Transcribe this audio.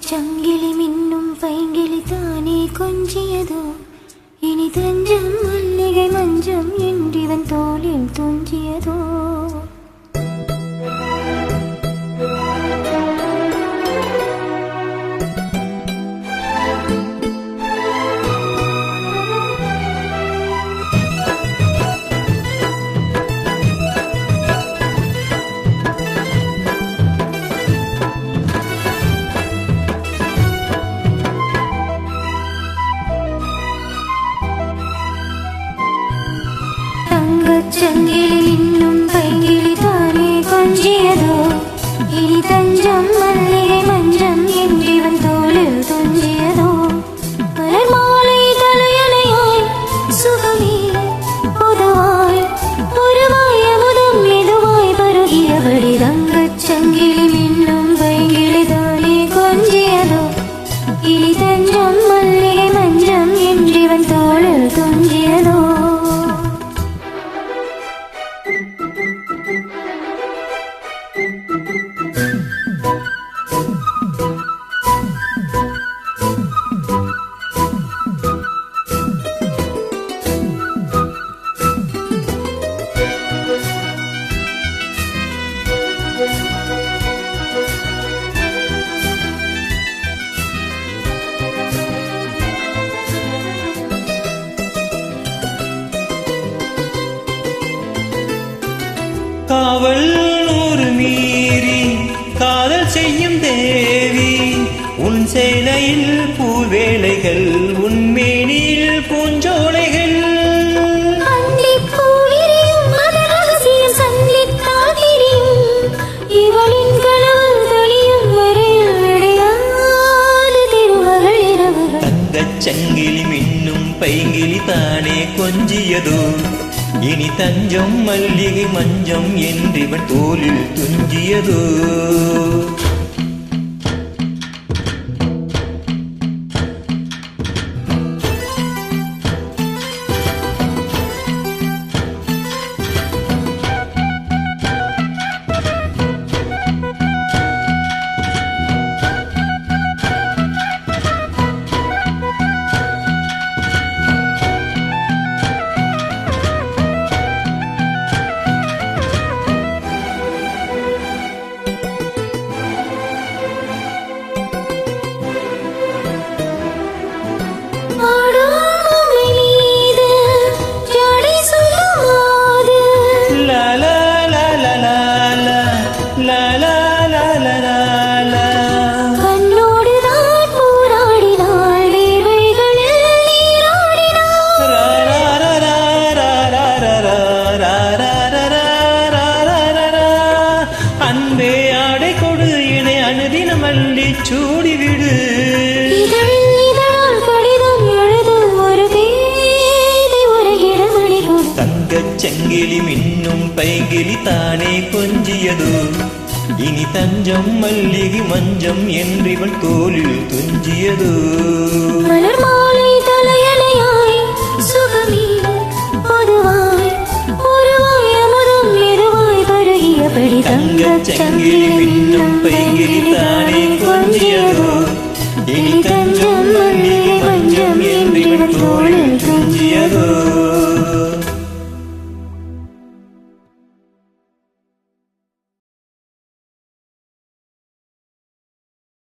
சங்கிலி மின்னும் பைங்கிலி தானே கொஞ்சியதோ இனி தஞ்சம் மல்லிகை மஞ்சம் என்றிவன் தோளில் துஞ்சியதோ சங்கிலி மின்னும் பைங்கிலி தானே கொஞ்சியதோ இனி தஞ்சம் மல்லிகை மஞ்சம் என்றிவன் தோளில் துஞ்சியதோ மலர் மாலை தலையணையாய் சுகமே பொதுவாய் ஒருவாய் அமுதம் மெதுவாய் பருகியபடி தங்கச் சங்கிலி மின்னும் பைங்கிலி தானே கொஞ்சியதோ இனி தஞ்சம் மல்லிகை மஞ்சம் என்றிவன் தோளில் துஞ்சியதோ காவல் நூறு மீறி காதல் செய்யும் தேவி உன் சேலையில் பூவேளைகள் உன் மேனியில் பூஞ்சோலைகள் சங்கிலி மின்னும் பைங்கிலி தானே கொஞ்சியதோ இனி தஞ்சம் மல்லிகை மஞ்சம் என்றிவன் தோளில் துஞ்சியதோ அன்பே ஆடை கொடு இணை அனுதினம் அள்ளி சூடிவிடு தங்கச் சங்கிலி மின்னும் பைங்கிலி தானே கொஞ்சியதோ இனி தஞ்சம் மல்லிகை மஞ்சம் என்றிவள் தோளில் துஞ்சியதோ மலர் மாலை தலையணையாய் சுகமே பொதுவாய் ஒருவாய் அமுதம் மெதுவாய் பருகியபடி தங்கச் சங்கிலி மின்னும் பைங்கிலி தானே கொஞ்சியதோ இனி தஞ்சம் மல்லிகை மஞ்சம் என்றிவள் தோளில் துஞ்சியதோ